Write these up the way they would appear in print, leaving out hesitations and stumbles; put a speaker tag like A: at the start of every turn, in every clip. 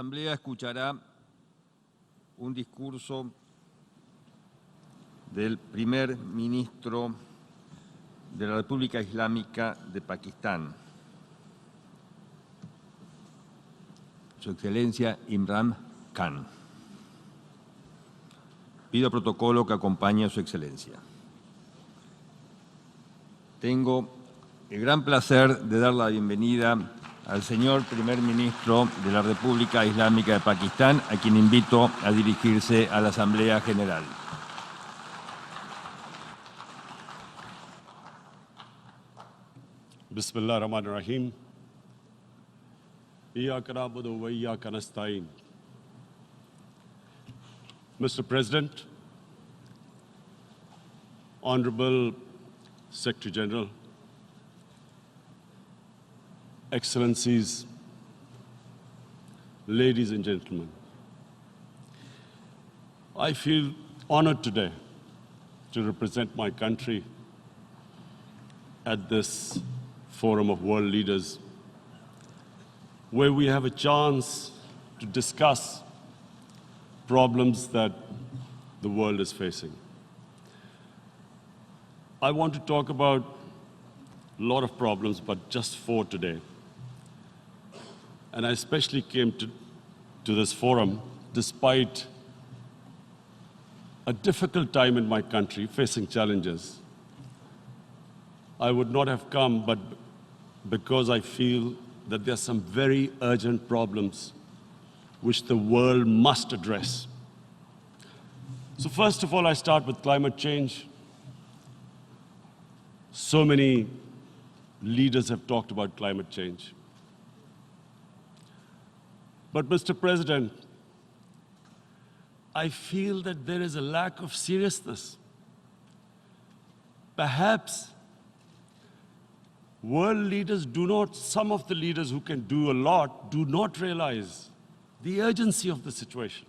A: Asamblea escuchará un discurso del primer ministro de la República Islámica de Pakistán, Su Excelencia Imran Khan. Pido protocolo que acompañe a Su Excelencia. Tengo el gran placer de dar la bienvenida al señor primer ministro de la República Islámica de Pakistán, a quien invito a dirigirse a la Asamblea General.
B: Bismillah ar-Rahman ar-Rahim. Iyyaka na'budu wa iyyaka nasta'in. Mr. President, Honorable Secretary General, Excellencies, ladies and gentlemen, I feel honored today to represent my country at this Forum of World Leaders, where we have a chance to discuss problems that the world is facing. I want to talk about a lot of problems, but just 4 today. And I especially came to this forum despite a difficult time in my country, facing challenges. I would not have come, but because I feel that there are some very urgent problems which the world must address. So first of all, I start with climate change. So many leaders have talked about climate change. But Mr. President, I feel that there is a lack of seriousness. Perhaps world leaders do not, some of the leaders who can do a lot, do not realize the urgency of the situation.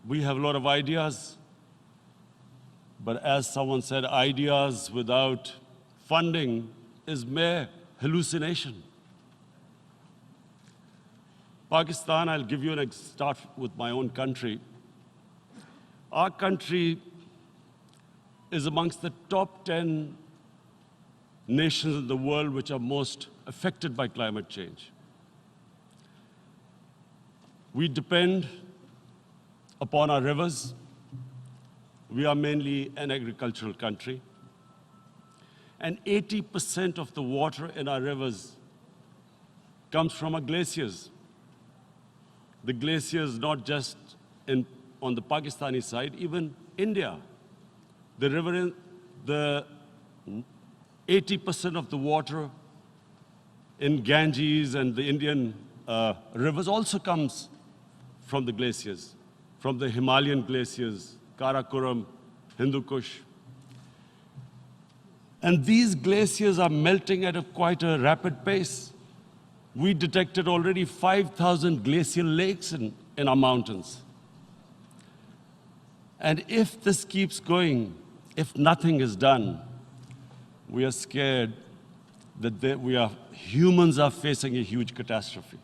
B: We have a lot of ideas, but as someone said, ideas without funding is mere hallucination. Pakistan, I'll give you start with my own country. Our country is amongst the top 10 nations in the world which are most affected by climate change. We depend upon our rivers. We are mainly an agricultural country. And 80% of the water in our rivers comes from our glaciers. The glaciers not just on the Pakistani side, even India. The river, the 80% of the water in Ganges and the Indian rivers also comes from the glaciers, from the Himalayan glaciers, Karakoram, Hindu Kush. And these glaciers are melting at quite a rapid pace. We detected already 5,000 glacial lakes in our mountains. And if this keeps going, if nothing is done, we are scared that humans are facing a huge catastrophe.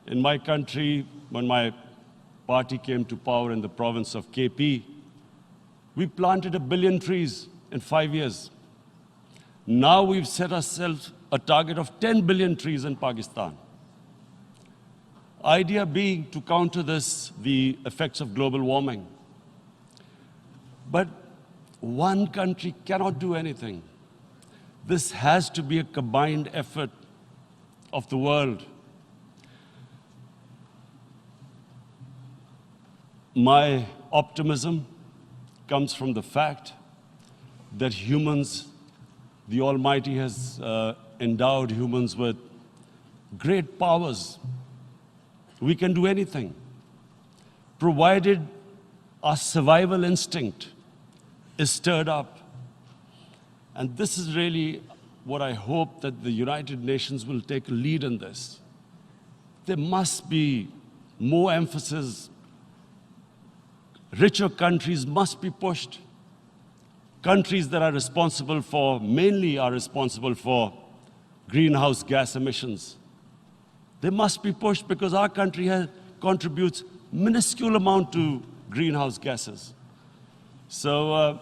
B: In my country, when my party came to power in the province of KP, we planted 1 billion trees in 5 years. Now we've set ourselves a target of 10 billion trees in Pakistan. Idea being to counter the effects of global warming. But one country cannot do anything. This has to be a combined effort of the world. My optimism comes from the fact that humans, the Almighty has endowed humans with great powers. We can do anything, provided our survival instinct is stirred up. And this is really what I hope that the United Nations will take a lead in this. There must be more emphasis. Richer countries must be pushed. Countries that are responsible for, mainly are responsible for greenhouse gas emissions. They must be pushed because our country contributes minuscule amount to greenhouse gases. So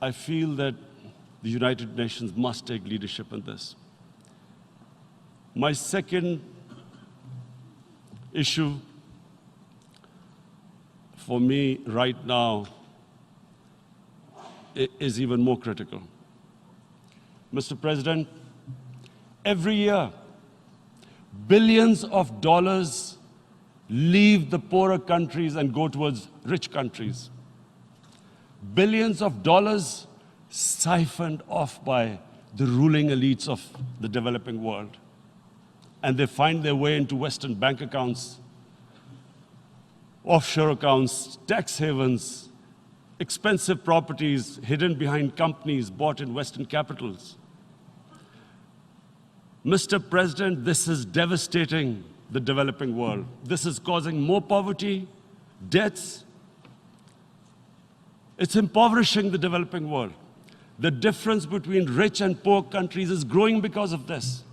B: I feel that the United Nations must take leadership in this. My second issue for me right now is even more critical. Mr. President, every year, billions of dollars leave the poorer countries and go towards rich countries. Billions of dollars siphoned off by the ruling elites of the developing world. And they find their way into Western bank accounts, offshore accounts, tax havens, expensive properties hidden behind companies bought in Western capitals. Mr. President, this is devastating the developing world. This is causing more poverty, debts. It's impoverishing the developing world. The difference between rich and poor countries is growing because of this.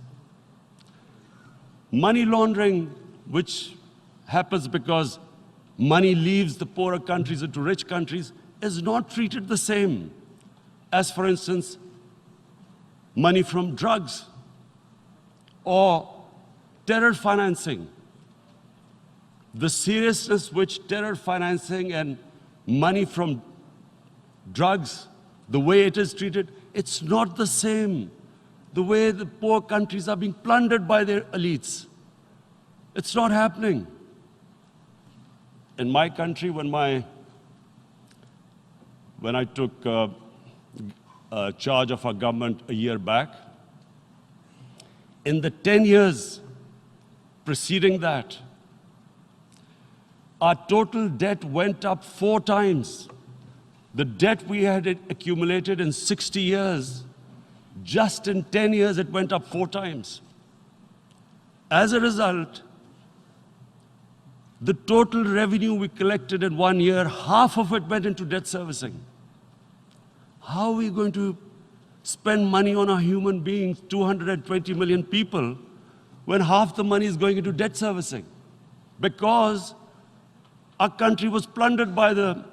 B: Money laundering, which happens because money leaves the poorer countries into rich countries, is not treated the same as, for instance, money from drugs or terror financing. The seriousness which terror financing and money from drugs, the way it is treated, it's not the same. The way the poor countries are being plundered by their elites. It's not happening. In my country, when I took charge of our government a year back, in the 10 years preceding that, our total debt went up 4 times. The debt we had accumulated in 60 years, just in 10 years, it went up 4 times. As a result, the total revenue we collected in 1 year, half of it went into debt servicing. How are we going to spend money on our human beings, 220 million people, when half the money is going into debt servicing? Because our country was plundered by the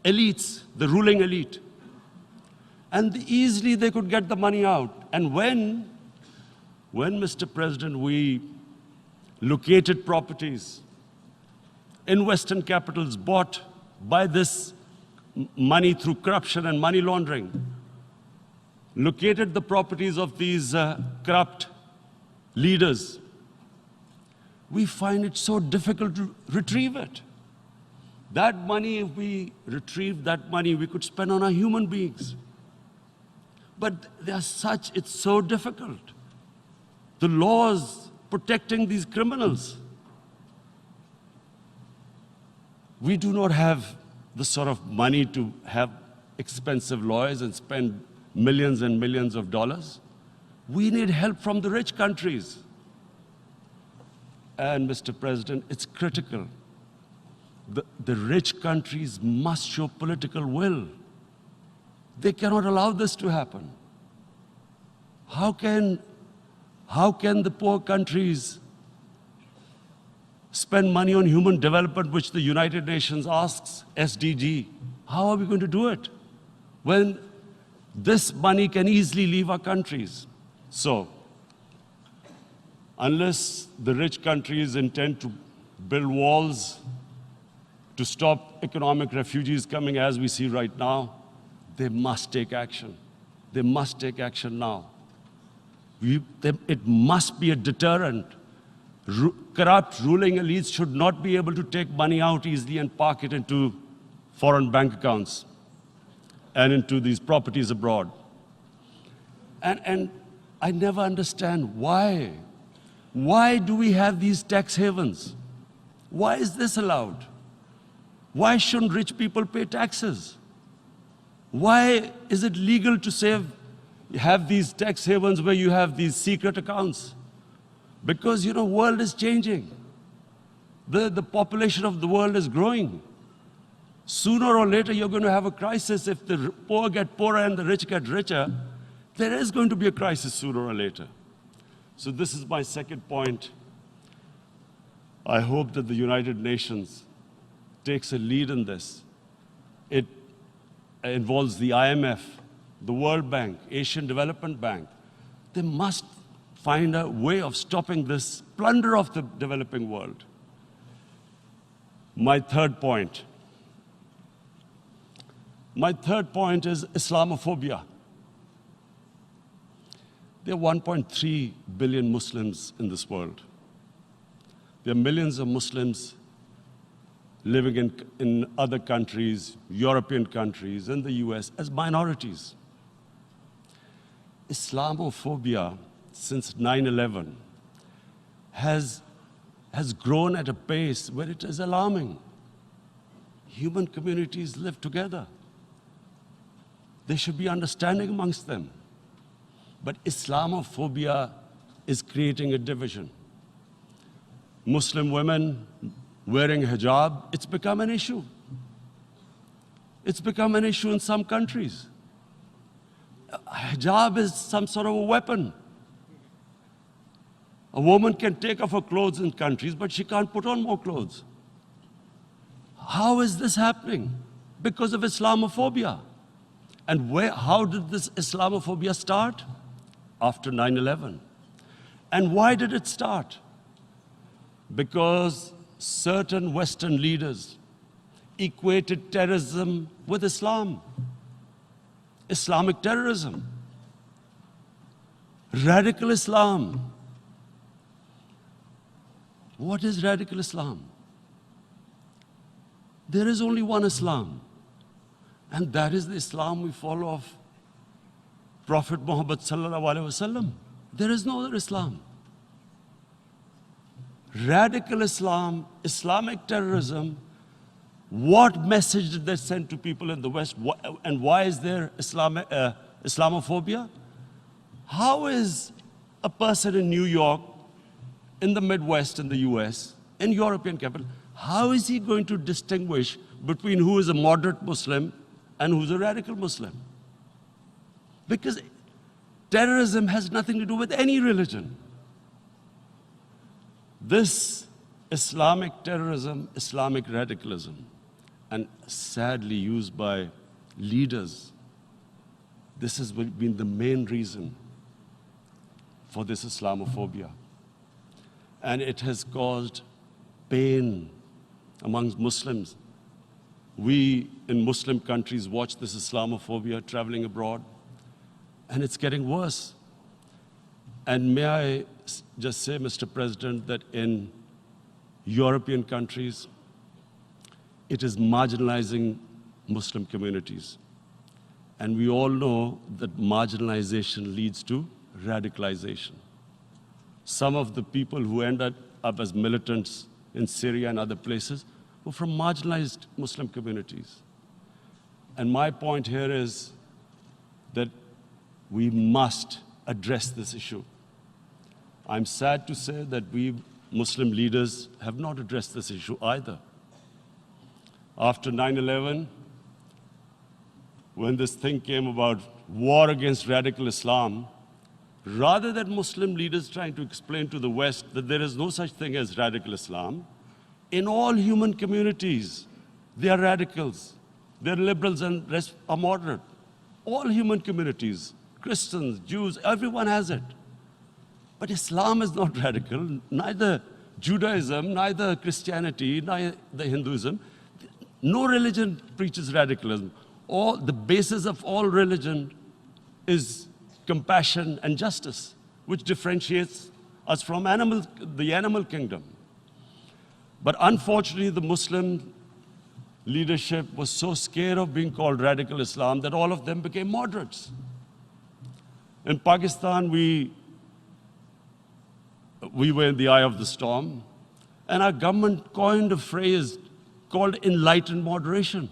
B: elites, the ruling elite. And easily they could get the money out. And when, Mr. President, we located properties in Western capitals bought by this money through corruption and money laundering, located the properties of these corrupt leaders, we find it so difficult to retrieve it. That money, if we retrieved that money, we could spend on our human beings. But it's so difficult. The laws protecting these criminals. We do not have the sort of money to have expensive lawyers and spend millions and millions of dollars. We need help from the rich countries. And Mr. President, it's critical. The rich countries must show political will. They cannot allow this to happen. How can the poor countries spend money on human development, which the United Nations asks, SDG? How are we going to do it when this money can easily leave our countries? So, unless the rich countries intend to build walls to stop economic refugees coming as we see right now, they must take action. They must take action now. It must be a deterrent. Corrupt ruling elites should not be able to take money out easily and park it into foreign bank accounts and into these properties abroad. And I never understand why. Why do we have these tax havens? Why is this allowed? Why shouldn't rich people pay taxes? Why is it legal to have these tax havens where you have these secret accounts? Because, the world is changing. The population of the world is growing. Sooner or later, you're going to have a crisis if the poor get poorer and the rich get richer. There is going to be a crisis sooner or later. So this is my second point. I hope that the United Nations takes a lead in this. It involves the IMF, the World Bank, Asian Development Bank. They must find a way of stopping this plunder of the developing world. My third point is Islamophobia. There are 1.3 billion Muslims in this world. There are millions of Muslims living in other countries, European countries, in the US, as minorities. Islamophobia, since 9/11, has grown at a pace where it is alarming. Human communities live together. There should be understanding amongst them. But Islamophobia is creating a division. Muslim women wearing hijab, it's become an issue. It's become an issue in some countries. Hijab is some sort of a weapon. A woman can take off her clothes in countries, but she can't put on more clothes. How is this happening? Because of Islamophobia. And how did this Islamophobia start? After 9/11. And why did it start? Because certain Western leaders equated terrorism with Islam. Islamic terrorism. Radical Islam. What is radical Islam? There is only one Islam, and that is the Islam we follow of Prophet Muhammad sallallahu alaihi wasallam. There is no other Islam. Radical Islam, Islamic terrorism, what message did they send to people in the West? And why is there Islamophobia? How is a person in New York, in the Midwest, in the US, in European capital, how is he going to distinguish between who is a moderate Muslim and who's a radical Muslim? Because terrorism has nothing to do with any religion. This Islamic terrorism, Islamic radicalism, and sadly used by leaders, this has been the main reason for this Islamophobia. And it has caused pain amongst Muslims. We in Muslim countries watch this Islamophobia traveling abroad, and it's getting worse. And may I just say, Mr. President, that in European countries, it is marginalizing Muslim communities. And we all know that marginalization leads to radicalization. Some of the people who ended up as militants in Syria and other places were from marginalized Muslim communities. And my point here is that we must address this issue. I'm sad to say that we Muslim leaders have not addressed this issue either. After 9/11, when this thing came about war against radical Islam, rather than Muslim leaders trying to explain to the West that there is no such thing as radical Islam, in all human communities, they are radicals. They're liberals and rest are moderate. All human communities, Christians, Jews, everyone has it. But Islam is not radical, neither Judaism, neither Christianity, neither Hinduism. No religion preaches radicalism. The basis of all religion is compassion and justice, which differentiates us from the animal kingdom. But unfortunately, the Muslim leadership was so scared of being called radical Islam that all of them became moderates. In Pakistan, we were in the eye of the storm, and our government coined a phrase called enlightened moderation.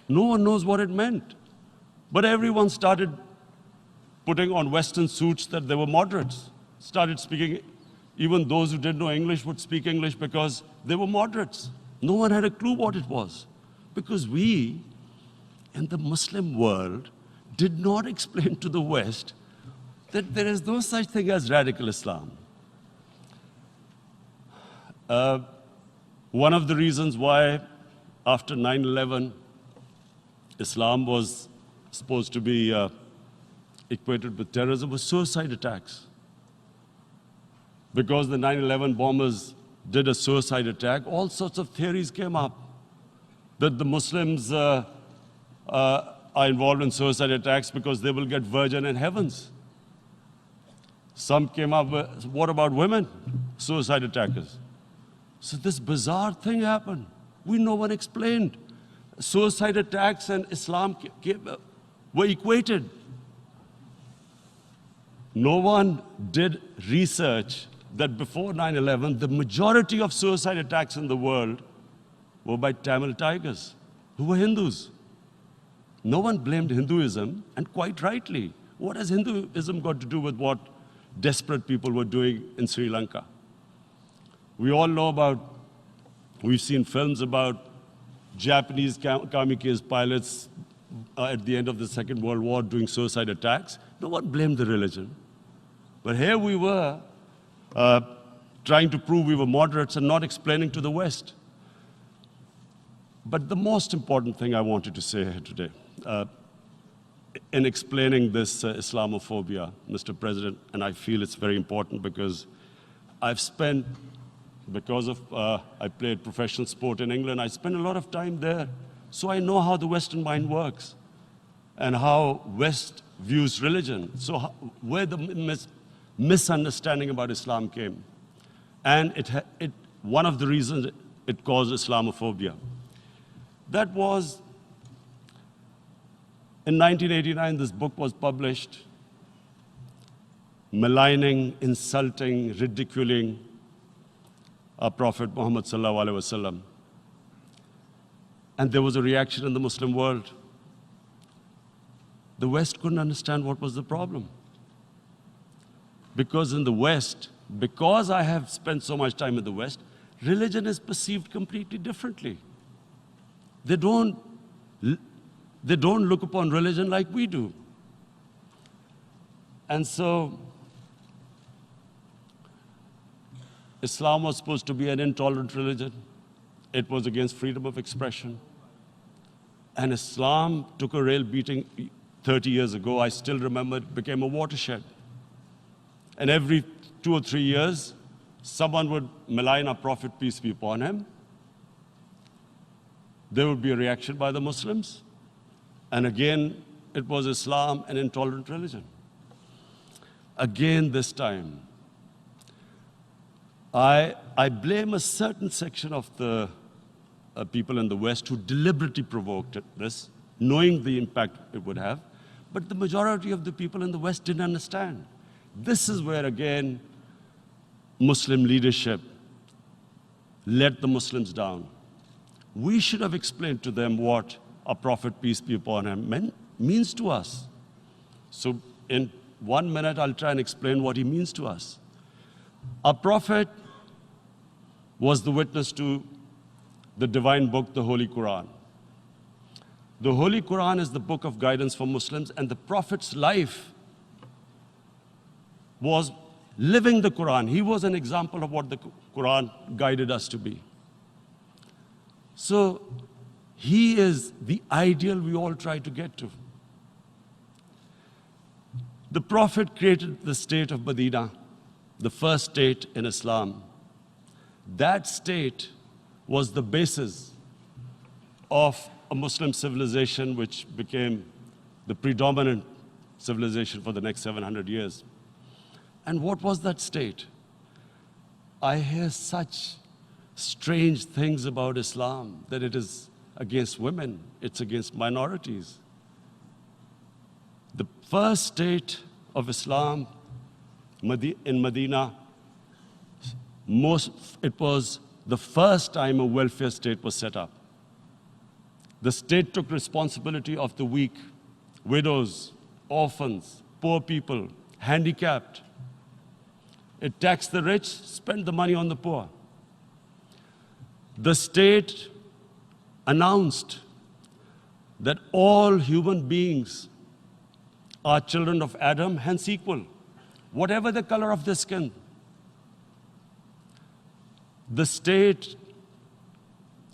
B: No one knows what it meant, but everyone started putting on Western suits that they were moderates, started speaking. Even those who didn't know English would speak English because they were moderates. No one had a clue what it was, because we, in the Muslim world, did not explain to the West that there is no such thing as radical Islam. One of the reasons why after 9/11, Islam was supposed to be equated with terrorism was suicide attacks. Because the 9/11 bombers did a suicide attack, all sorts of theories came up that the Muslims are involved in suicide attacks because they will get virgin in heavens. Some came up with, what about women, suicide attackers? So this bizarre thing happened. No one explained. Suicide attacks and Islam were equated. No one did research that before 9/11, the majority of suicide attacks in the world were by Tamil Tigers, who were Hindus. No one blamed Hinduism, and quite rightly. What has Hinduism got to do with what desperate people were doing in Sri Lanka? We all know we've seen films about Japanese kamikaze pilots at the end of the Second World War doing suicide attacks. No one blamed the religion. But here we were trying to prove we were moderates and not explaining to the West. But the most important thing I wanted to say here today, in explaining this Islamophobia, Mr. President, and I feel it's very important because I've spent, because of I played professional sport in England, I spent a lot of time there. So I know how the Western mind works and how West views religion. So where the misunderstanding about Islam came. And one of the reasons it caused Islamophobia. That was, in 1989, this book was published, maligning, insulting, ridiculing our Prophet Muhammad sallallahu alaihi wasallam. And there was a reaction in the Muslim world. The West couldn't understand what was the problem. Because in the West, because I have spent so much time in the West, religion is perceived completely differently. They don't look upon religion like we do. And so, Islam was supposed to be an intolerant religion. It was against freedom of expression. And Islam took a real beating 30 years ago. I still remember it became a watershed. And every 2 or 3 years, someone would malign our Prophet, peace be upon him. There would be a reaction by the Muslims. And again, it was Islam, an intolerant religion. Again, this time, I blame a certain section of the people in the West who deliberately provoked this, knowing the impact it would have. But the majority of the people in the West didn't understand. This is where, again, Muslim leadership let the Muslims down. We should have explained to them what our Prophet, peace be upon him, means to us. So in 1 minute, I'll try and explain what he means to us. Our Prophet was the witness to the divine book, the Holy Quran. The Holy Quran is the book of guidance for Muslims, and the Prophet's life was living the Quran. He was an example of what the Quran guided us to be. So he is the ideal we all try to get to. The Prophet created the state of Medina, the first state in Islam. That state was the basis of a Muslim civilization which became the predominant civilization for the next 700 years. And what was that state? I hear such strange things about Islam, that it is against women, it's against minorities. The first state of Islam in Medina, it was the first time a welfare state was set up. The state took responsibility of the weak, widows, orphans, poor people, handicapped. It taxed the rich, spent the money on the poor. The state announced that all human beings are children of Adam, hence equal, whatever the color of their skin. The state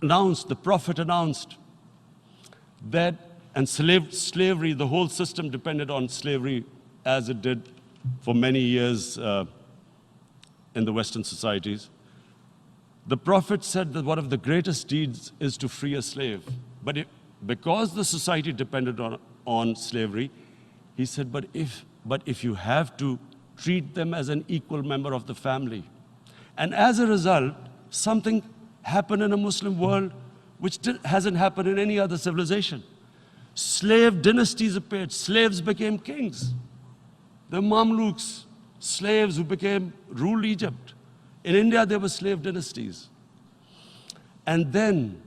B: announced, the Prophet announced that, and slavery, the whole system depended on slavery as it did for many years in the Western societies. The Prophet said that one of the greatest deeds is to free a slave. But because the society depended on slavery, he said, but if you have to, treat them as an equal member of the family. And as a result, something happened in a Muslim world which hasn't happened in any other civilization. Slave dynasties appeared. Slaves became kings. The Mamluks, slaves who ruled Egypt. In India, there were slave dynasties. And then,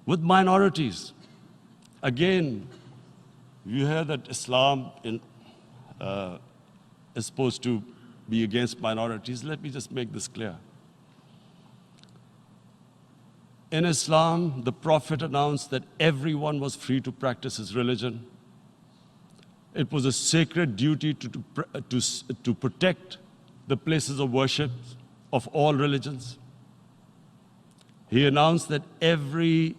B: with minorities, again, you hear that Islam is supposed to be against minorities. Let me just make this clear. In Islam, the Prophet announced that everyone was free to practice his religion. It was a sacred duty to protect the places of worship of all religions. He announced that every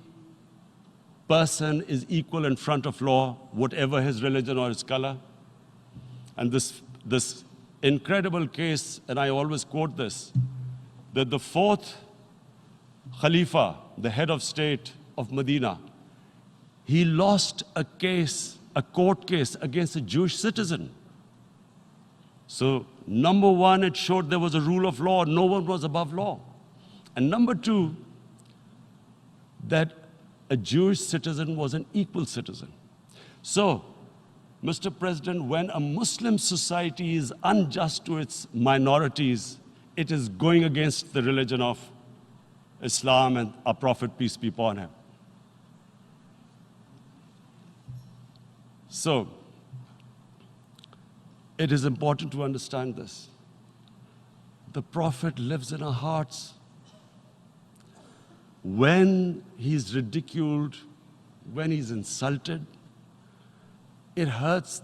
B: person is equal in front of law, whatever his religion or his color. And this incredible case, and I always quote this, that the fourth Khalifa, the head of state of Medina, he lost a court case against a Jewish citizen. So, number one, it showed there was a rule of law, no one was above law. And number two, that a Jewish citizen was an equal citizen. So, Mr. President, when a Muslim society is unjust to its minorities, it is going against the religion of Islam and our Prophet, peace be upon him. So, it is important to understand this. The Prophet lives in our hearts. When he's ridiculed, when he's insulted, it hurts.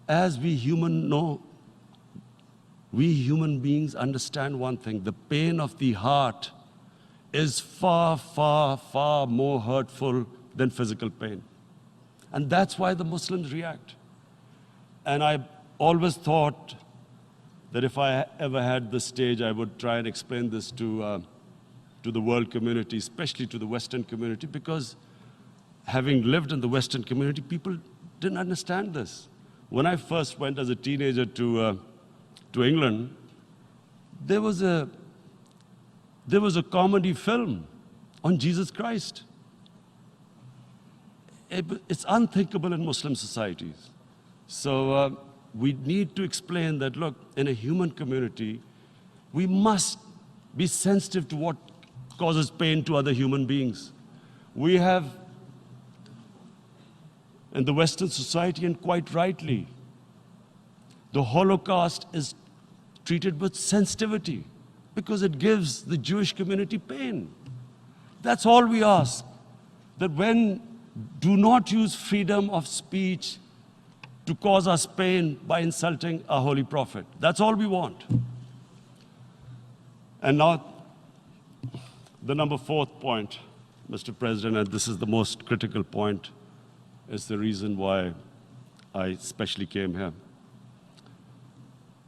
B: As we human beings understand one thing, the pain of the heart is far, far, far more hurtful than physical pain. And that's why the Muslims react. And I always thought that if I ever had the stage, I would try and explain this to the world community, especially to the Western community, because having lived in the Western community, people didn't understand this. When I first went as a teenager to England, there was a comedy film on Jesus Christ. It's unthinkable in Muslim societies. So we need to explain that, look, in a human community, we must be sensitive to what causes pain to other human beings. We have, in the Western society, and quite rightly, the Holocaust is treated with sensitivity because it gives the Jewish community pain. That's all we ask, that do not use freedom of speech to cause us pain by insulting our Holy Prophet. That's all we want. And now, the number fourth point, Mr. President, and this is the most critical point, is the reason why I especially came here.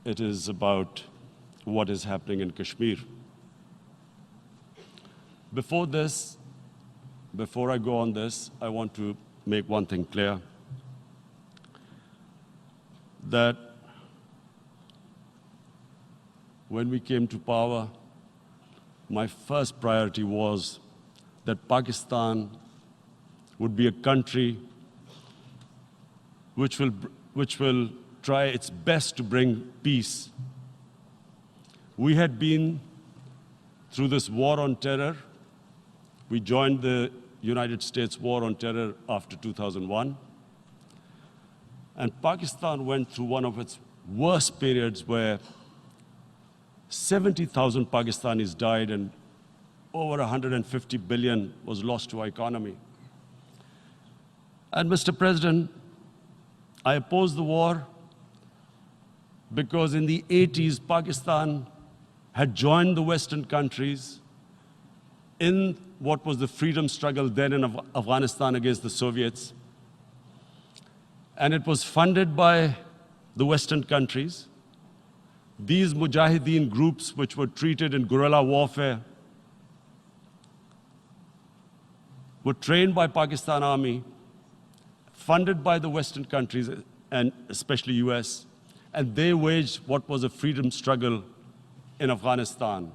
B: It is about what is happening in Kashmir. Before I go on this, I want to make one thing clear, that when we came to power, my first priority was that Pakistan would be a country which will try its best to bring peace. We had been through this war on terror. We joined the United States war on terror after 2001. And Pakistan went through one of its worst periods where 70,000 Pakistanis died and over 150 billion was lost to our economy. And Mr. President, I opposed the war because in the 80s, Pakistan had joined the Western countries in what was the freedom struggle then in Afghanistan against the Soviets. And it was funded by the Western countries. These Mujahideen groups, which were treated in guerrilla warfare, were trained by Pakistan Army, funded by the Western countries, and especially US, and they waged what was a freedom struggle in Afghanistan.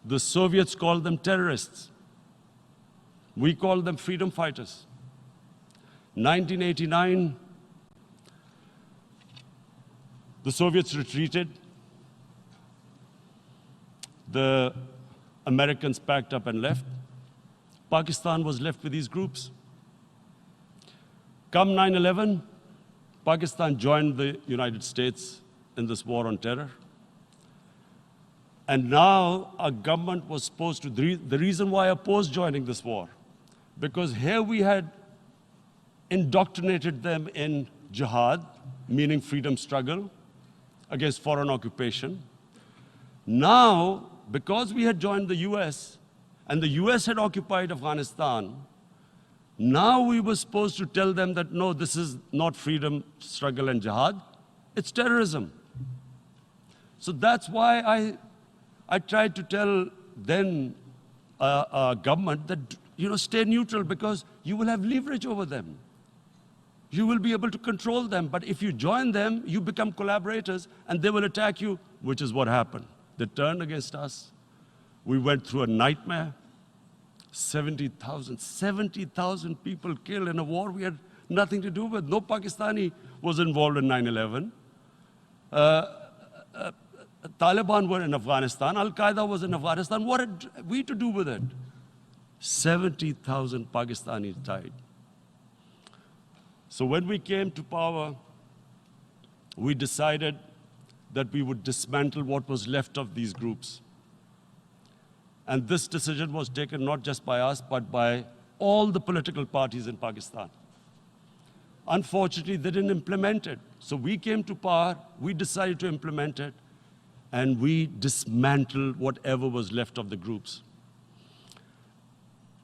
B: The Soviets called them terrorists. We called them freedom fighters. 1989, the Soviets retreated. The Americans packed up and left. Pakistan was left with these groups. Come 9/11, Pakistan joined the United States in this war on terror. And now our government was supposed to, the reason why I opposed joining this war, because here we had indoctrinated them in jihad, meaning freedom struggle against foreign occupation. Now, because we had joined the US, and the US had occupied Afghanistan, now we were supposed to tell them that, no, this is not freedom struggle and jihad, it's terrorism. So that's why I tried to tell then government that, stay neutral because you will have leverage over them. You will be able to control them. But if you join them, you become collaborators and they will attack you, which is what happened. They turned against us. We went through a nightmare. 70,000 people killed in a war we had nothing to do with. No Pakistani was involved in 9/11. Taliban were in Afghanistan. Al-Qaeda was in Afghanistan. What had we to do with it? 70,000 Pakistanis died. So when we came to power, we decided that we would dismantle what was left of these groups. And this decision was taken not just by us, but by all the political parties in Pakistan. Unfortunately, they didn't implement it. So we came to power, we decided to implement it, and we dismantled whatever was left of the groups.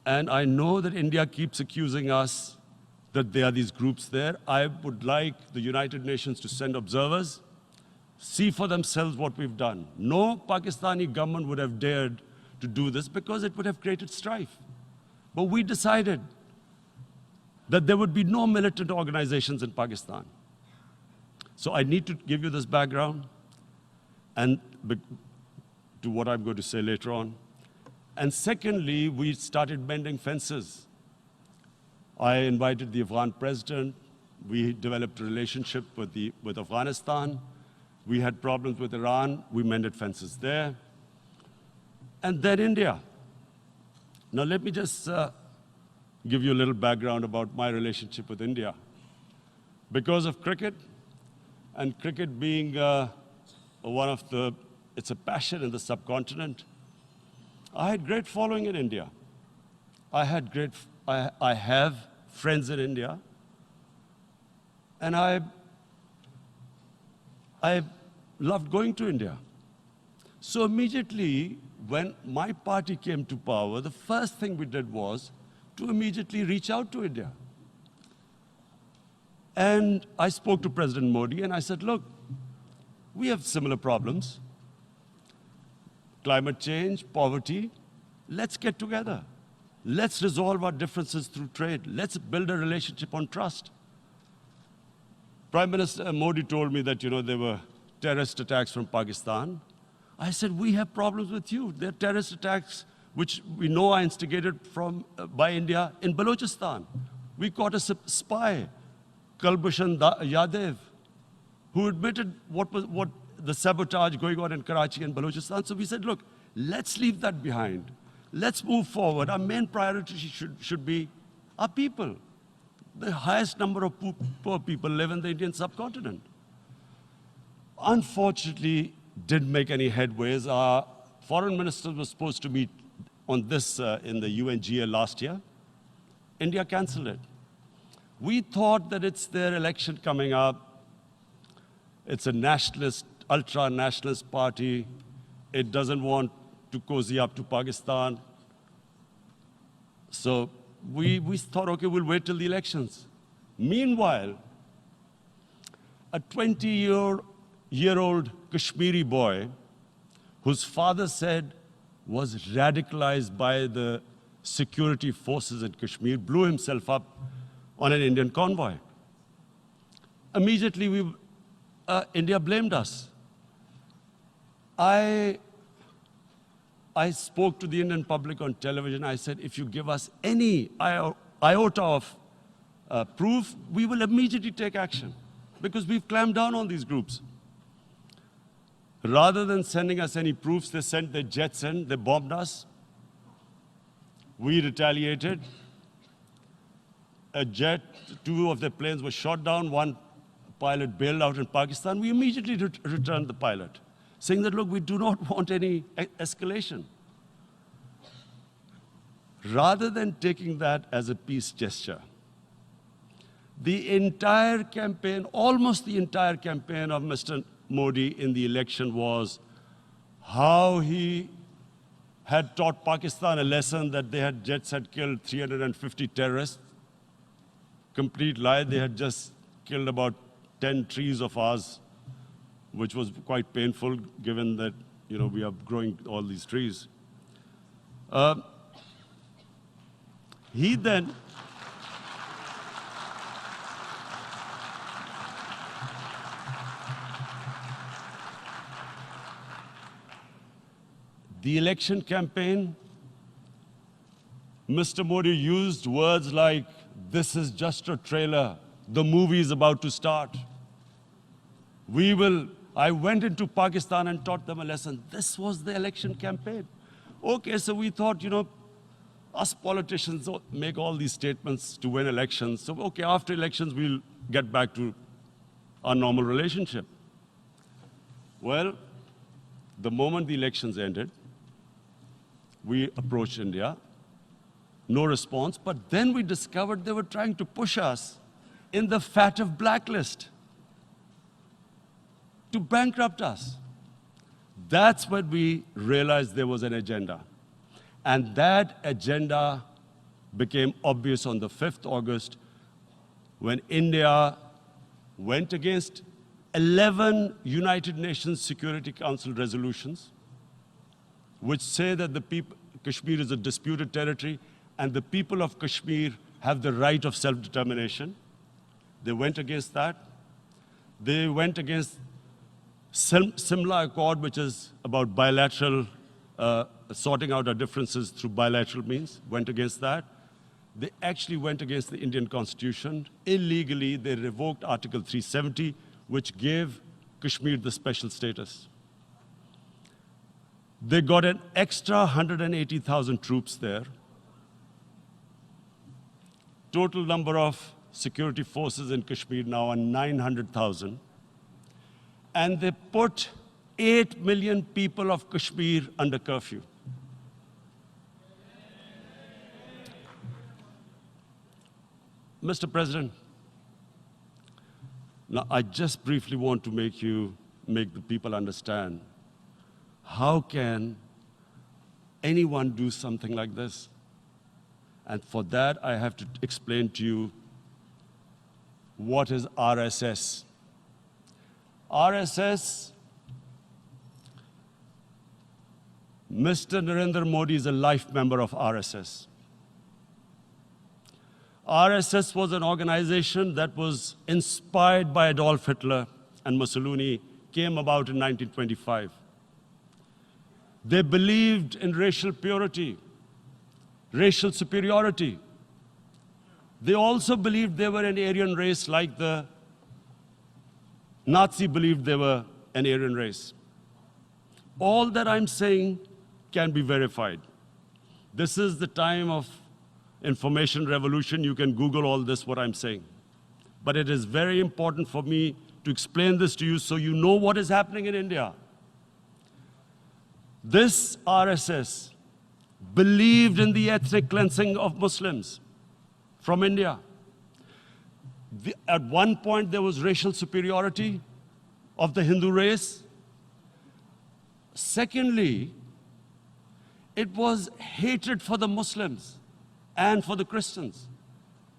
B: And I know that India keeps accusing us that there are these groups there. I would like the United Nations to send observers, see for themselves what we've done. No Pakistani government would have dared to do this because it would have created strife. But we decided that there would be no militant organizations in Pakistan. So I need to give you this background and to what I'm going to say later on. And secondly, we started mending fences. I invited the Afghan president. We developed a relationship with Afghanistan. We had problems with Iran. We mended fences there. And then India. Now let me just give you a little background about my relationship with India. Because of cricket, and cricket being it's a passion in the subcontinent, I had great following in India. I have friends in India, and I loved going to India. So immediately, when my party came to power, the first thing we did was to immediately reach out to India. And I spoke to President Modi and I said, look, we have similar problems. Climate change, poverty, let's get together. Let's resolve our differences through trade. Let's build a relationship on trust. Prime Minister Modi told me that, there were terrorist attacks from Pakistan. I said, we have problems with you. There are terrorist attacks which we know are instigated by India in Balochistan. We caught a spy, Kulbhushan Yadav, who admitted what the sabotage going on in Karachi and Balochistan. So we said, look, let's leave that behind. Let's move forward. Our main priority should be our people. The highest number of poor people live in the Indian subcontinent. Unfortunately, didn't make any headways. Our foreign ministers were supposed to meet on this in the UNGA last year. India canceled it. We thought that it's their election coming up. It's a nationalist, ultra-nationalist party. It doesn't want to cozy up to Pakistan. So we thought, okay, we'll wait till the elections. Meanwhile, a 20-year-old Kashmiri boy, whose father said was radicalized by the security forces in Kashmir, blew himself up on an Indian convoy. Immediately, India blamed us. I spoke to the Indian public on television. I said, if you give us any iota of proof, we will immediately take action, because we've clamped down on these groups. Rather than sending us any proofs, they sent their jets in, they bombed us. We retaliated. A jet, 2 of their planes were shot down, 1 pilot bailed out in Pakistan. We immediately returned the pilot, saying that, look, we do not want any escalation. Rather than taking that as a peace gesture, the entire campaign, almost the entire campaign of Mr. Modi in the election was how he had taught Pakistan a lesson that jets had killed 350 terrorists. Complete lie. They had just killed about 10 trees of ours, which was quite painful given that, we are growing all these trees. He then the election campaign, Mr. Modi used words like, this is just a trailer. The movie is about to start. I went into Pakistan and taught them a lesson. This was the election campaign. Okay, so we thought, us politicians make all these statements to win elections. So, okay, after elections, we'll get back to our normal relationship. Well, the moment the elections ended, we approached India. No response, but then we discovered they were trying to push us in the FATF blacklist to bankrupt us. That's when we realized there was an agenda. And that agenda became obvious on the 5th August when India went against 11 United Nations Security Council resolutions, which say that Kashmir is a disputed territory and the people of Kashmir have the right of self-determination. They went against that. They went against Simla Accord, which is about bilateral, sorting out our differences through bilateral means, went against that. They actually went against the Indian Constitution. Illegally, they revoked Article 370, which gave Kashmir the special status. They got an extra 180,000 troops there. Total number of security forces in Kashmir now are 900,000. And they put 8 million people of Kashmir under curfew. Mr. President, now I just briefly want to make the people understand, how can anyone do something like this? And for that, I have to explain to you what is RSS. RSS, Mr. Narendra Modi is a life member of RSS. RSS was an organization that was inspired by Adolf Hitler and Mussolini, came about in 1925. They believed in racial purity, racial superiority. They also believed they were an Aryan race like the Nazi believed they were an Aryan race. All that I'm saying can be verified. This is the time of information revolution. You can Google all this, what I'm saying. But it is very important for me to explain this to you so you know what is happening in India. This RSS believed in the ethnic cleansing of Muslims from India. At one point, there was racial superiority of the Hindu race. Secondly, it was hatred for the Muslims and for the Christians,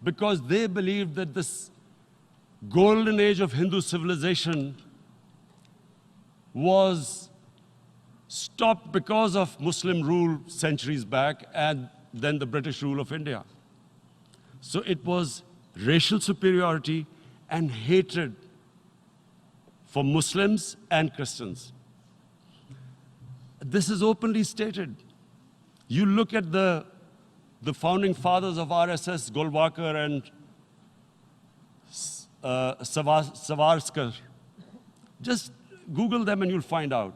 B: because they believed that this golden age of Hindu civilization was stopped because of Muslim rule centuries back and then the British rule of India. So it was racial superiority and hatred for Muslims and Christians. This is openly stated. You look at the founding fathers of RSS, Golwalkar and Savarkar. Just Google them and you'll find out.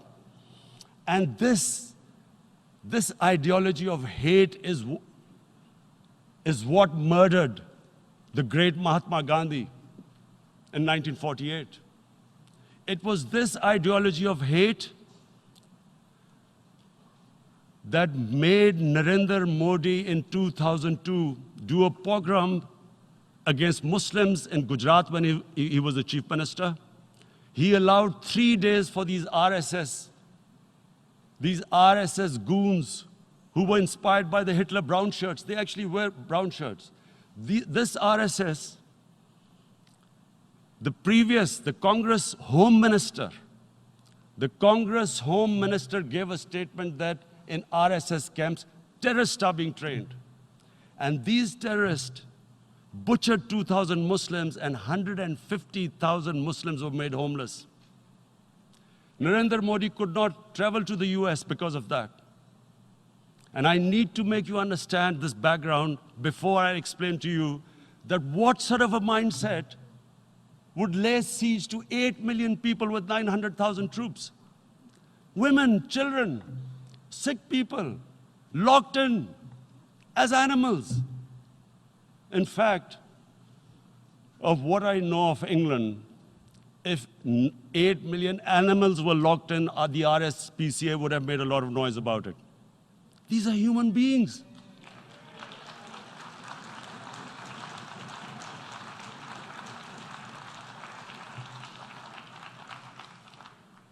B: And this ideology of hate is what murdered the great Mahatma Gandhi in 1948. It was this ideology of hate that made Narendra Modi in 2002 do a pogrom against Muslims in Gujarat when he was the chief minister. He allowed 3 days for these RSS goons who were inspired by the Hitler brown shirts. They actually wear brown shirts. This RSS, the Congress Home Minister gave a statement that in RSS camps, terrorists are being trained. And these terrorists butchered 2,000 Muslims and 150,000 Muslims were made homeless. Narendra Modi could not travel to the US because of that. And I need to make you understand this background before I explain to you that what sort of a mindset would lay siege to 8 million people with 900,000 troops. Women, children, sick people, locked in as animals. In fact, of what I know of England, if 8 million animals were locked in, the RSPCA would have made a lot of noise about it. These are human beings.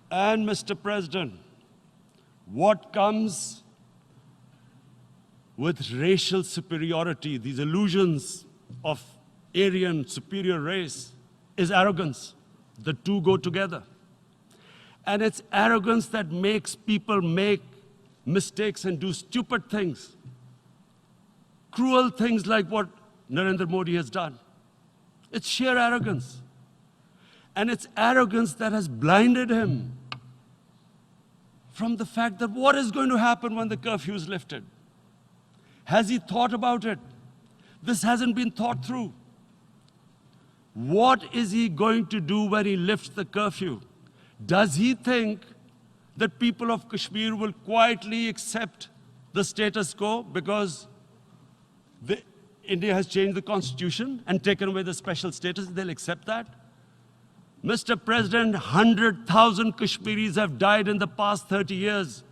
B: And Mr. President, what comes with racial superiority, these illusions of Aryan superior race, is arrogance. The two go together. And it's arrogance that makes people make mistakes and do stupid things. Cruel things like what Narendra Modi has done. It's sheer arrogance. And it's arrogance that has blinded him from the fact that what is going to happen when the curfew is lifted? Has he thought about it? This hasn't been thought through. What is he going to do when he lifts the curfew? Does he think that people of Kashmir will quietly accept the status quo because India has changed the constitution and taken away the special status? They'll accept that? Mr. President, 100,000 Kashmiris have died in the past 30 years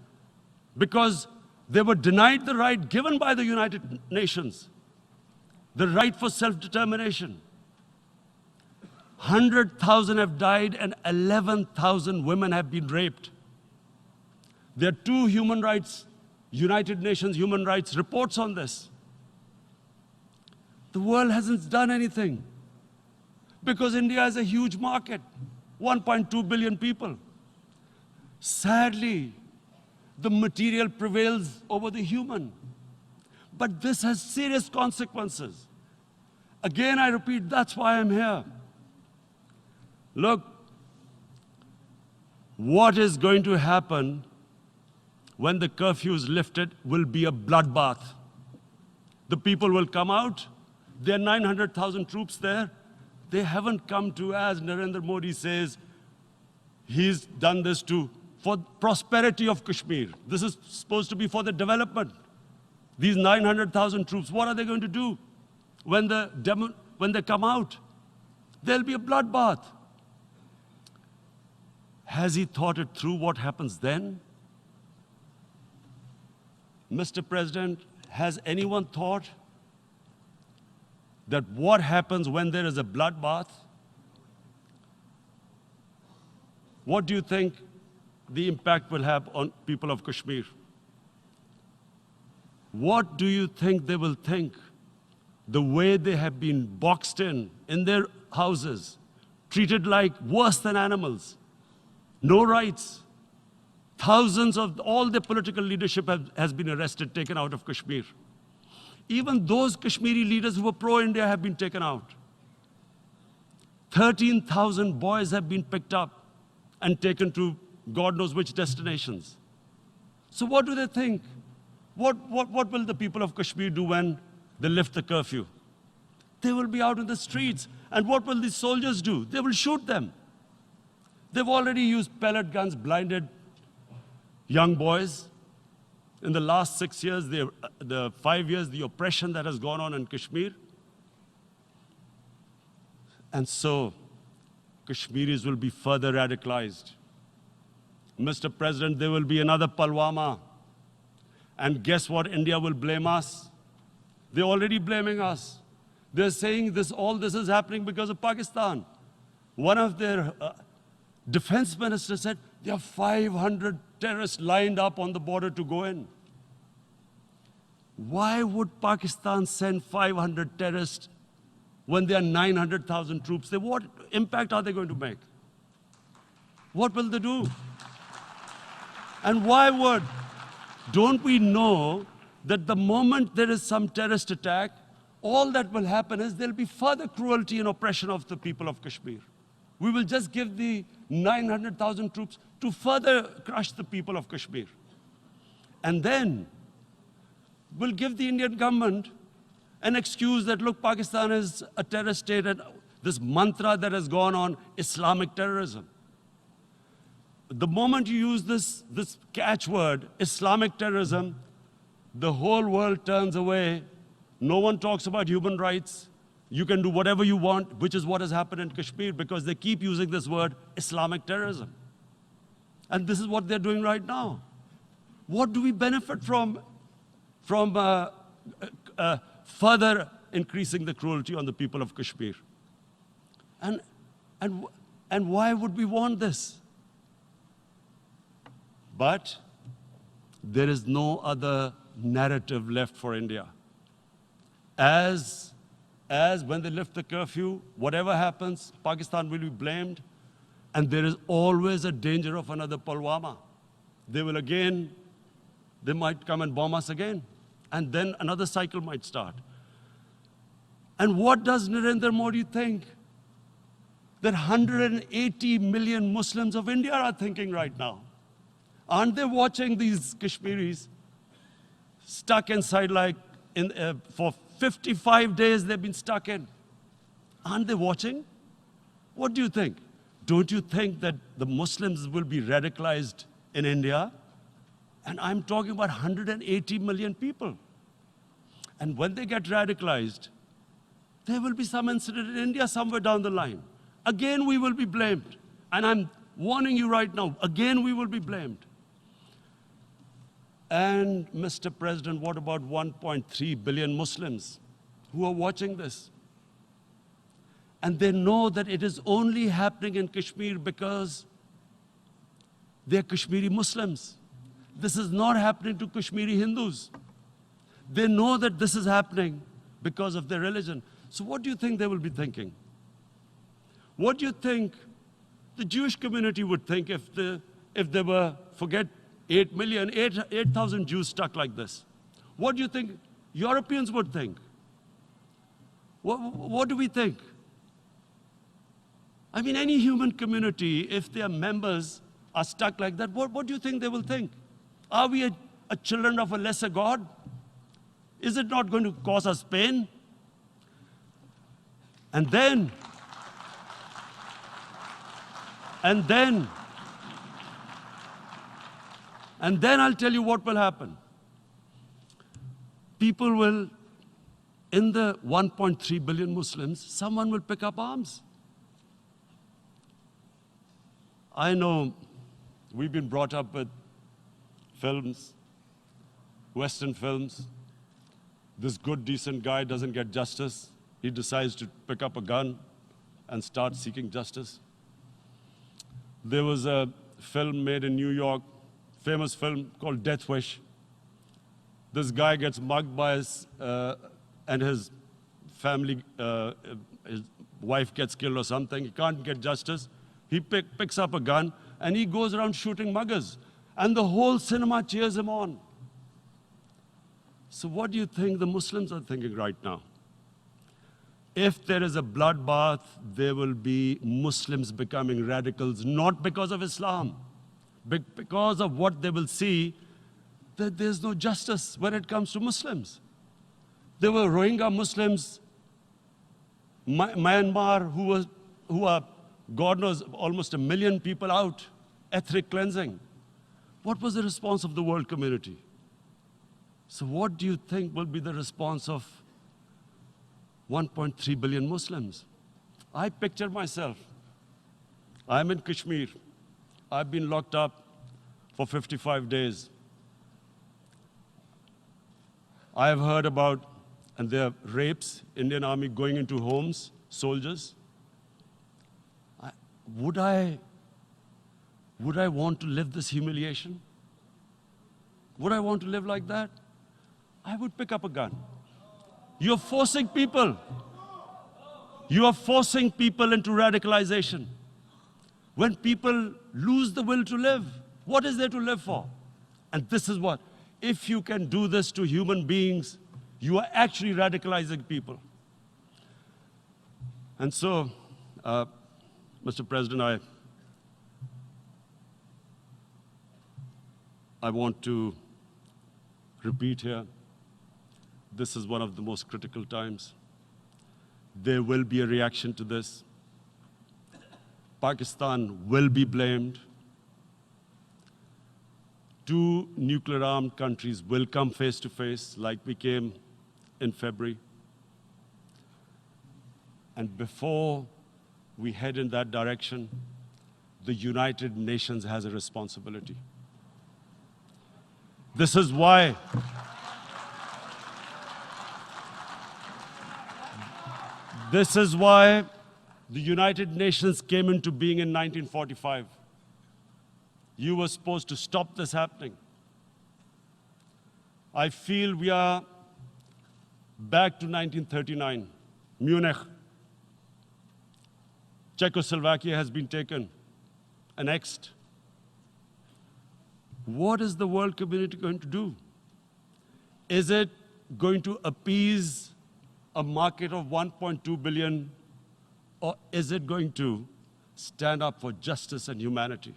B: because they were denied the right given by the United Nations, the right for self-determination. 100,000 have died and 11,000 women have been raped. There are 2 United Nations human rights reports on this. The world hasn't done anything because India is a huge market, 1.2 billion people. Sadly, the material prevails over the human. But this has serious consequences. Again, I repeat, that's why I'm here. Look, what is going to happen when the curfew is lifted will be a bloodbath. The people will come out. There are 900,000 troops there. They haven't come to, as Narendra Modi says, he's done this for prosperity of Kashmir. This is supposed to be for the development. These 900,000 troops, what are they going to do when they come out? There'll be a bloodbath. Has he thought it through what happens then? Mr. President, has anyone thought that what happens when there is a bloodbath? What do you think the impact will have on people of Kashmir? What do you think they will think? The way they have been boxed in their houses, treated like worse than animals, no rights. Thousands of all the political leadership has been arrested, taken out of Kashmir. Even those Kashmiri leaders who were pro-India have been taken out. 13,000 boys have been picked up and taken to God knows which destinations. So what do they think? What will the people of Kashmir do when they lift the curfew? They will be out in the streets. And what will these soldiers do? They will shoot them. They've already used pellet guns, blinded young boys. In the last 6 years, the 5 years, the oppression that has gone on in Kashmir. And so, Kashmiris will be further radicalized. Mr. President, there will be another Pulwama. And guess what? India will blame us. They're already blaming us. They're saying all this is happening because of Pakistan. One of their defense ministers said, there are 500 terrorists lined up on the border to go in. Why would Pakistan send 500 terrorists when there are 900,000 troops? What impact are they going to make? What will they do? And why would? Don't we know that the moment there is some terrorist attack, all that will happen is there'll be further cruelty and oppression of the people of Kashmir. We will just give the 900,000 troops to further crush the people of Kashmir. And then we'll give the Indian government an excuse that, look, Pakistan is a terrorist state, and this mantra that has gone on, Islamic terrorism. The moment you use this catchword, Islamic terrorism, the whole world turns away. No one talks about human rights. You can do whatever you want, which is what has happened in Kashmir, because they keep using this word, Islamic terrorism. And this is what they're doing right now. What do we benefit from further increasing the cruelty on the people of Kashmir? And why would we want this? But there is no other narrative left for India. As when they lift the curfew, whatever happens, Pakistan will be blamed, and there is always a danger of another Pulwama. They might come and bomb us again, and then another cycle might start. And what does Narendra Modi think? That 180 million Muslims of India are thinking right now. Aren't they watching these Kashmiris stuck inside for 55 days they've been stuck in? Aren't they watching? What do you think? Don't you think that the Muslims will be radicalized in India? And I'm talking about 180 million people. And when they get radicalized, there will be some incident in India somewhere down the line. Again, we will be blamed. And I'm warning you right now, again, we will be blamed. And Mr. President, what about 1.3 billion Muslims who are watching this? And they know that it is only happening in Kashmir because they're Kashmiri Muslims. This is not happening to Kashmiri Hindus. They know that this is happening because of their religion. So what do you think they will be thinking? What do you think the Jewish community would think if they were, forget 8,000 Jews stuck like this? What do you think Europeans would think? What do we think? I mean, any human community, if their members are stuck like that, what do you think they will think? Are we a children of a lesser God? Is it not going to cause us pain? And then I'll tell you what will happen. People will, in the 1.3 billion Muslims, someone will pick up arms. I know we've been brought up with films, Western films. This good, decent guy doesn't get justice. he decides to pick up a gun and start seeking justice. There was a film made in New York, famous film called Death Wish. This guy gets mugged by and his family, his wife gets killed or something. He can't get justice. He picks up a gun and he goes around shooting muggers. And the whole cinema cheers him on. So what do you think the Muslims are thinking right now? If there is a bloodbath, there will be Muslims becoming radicals, not because of Islam, but because of what they will see, that there's no justice when it comes to Muslims. There were Rohingya Muslims, Myanmar, who are, God knows, almost 1 million people out, ethnic cleansing. What was the response of the world community? So what do you think will be the response of 1.3 billion Muslims? I picture myself. I'm in Kashmir. I've been locked up for 55 days. I have heard about, and there are rapes, Indian Army going into homes, soldiers. Would I want to live this humiliation? Would I want to live like that? I would pick up a gun. You're forcing people. You are forcing people into radicalization. When people lose the will to live, what is there to live for? And this is what, if you can do this to human beings, you are actually radicalizing people. And so, Mr. President, I want to repeat here, this is one of the most critical times. There will be a reaction to this. Pakistan will be blamed. 2 nuclear-armed countries will come face to face like we came in February. And before we head in that direction, the United Nations has a responsibility. This is why the United Nations came into being in 1945. You were supposed to stop this happening. I feel we are back to 1939, Munich. Czechoslovakia has been taken, annexed. What is the world community going to do? Is it going to appease a market of 1.2 billion, or is it going to stand up for justice and humanity?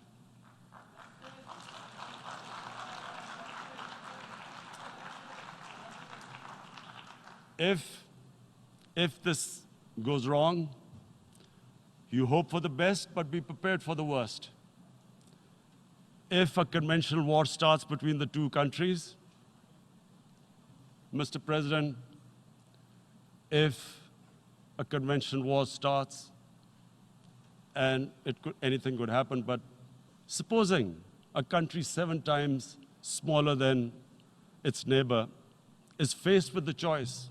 B: If this goes wrong, you hope for the best, but be prepared for the worst. If a conventional war starts between the 2 countries, Mr. President, if a conventional war starts, and anything could happen, but supposing a country 7 times smaller than its neighbor is faced with the choice,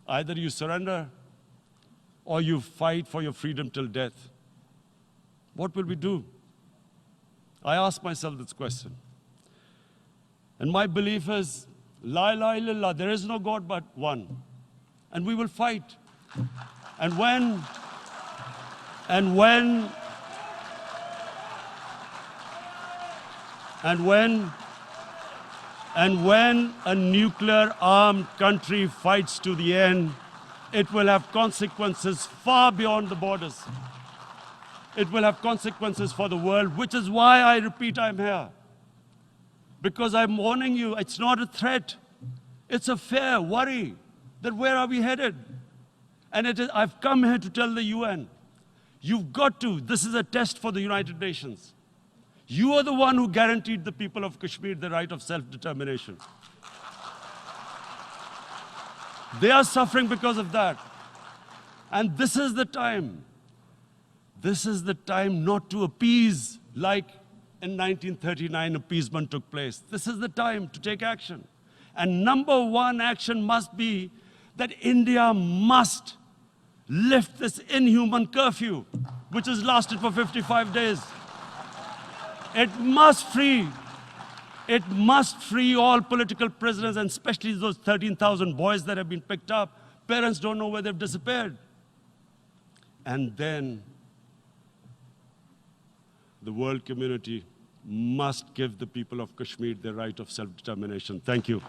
B: either you surrender or you fight for your freedom till death, what will we do? I ask myself this question. And my belief is, La ilaha illallah, there is no God but one. And we will fight. And when a nuclear-armed country fights to the end, it will have consequences far beyond the borders. It will have consequences for the world, which is why I repeat I'm here. Because I'm warning you, it's not a threat. It's a fear, worry, that where are we headed? And I've come here to tell the UN, you've got to, this is a test for the United Nations. You are the one who guaranteed the people of Kashmir the right of self-determination. They are suffering because of that. And this is the time. This is the time not to appease like in 1939 appeasement took place. This is the time to take action. And number 1 action must be that India must lift this inhuman curfew, which has lasted for 55 days. It must free all political prisoners, and especially those 13,000 boys that have been picked up. Parents don't know where they've disappeared. And then the world community must give the people of Kashmir the right of self-determination. Thank you.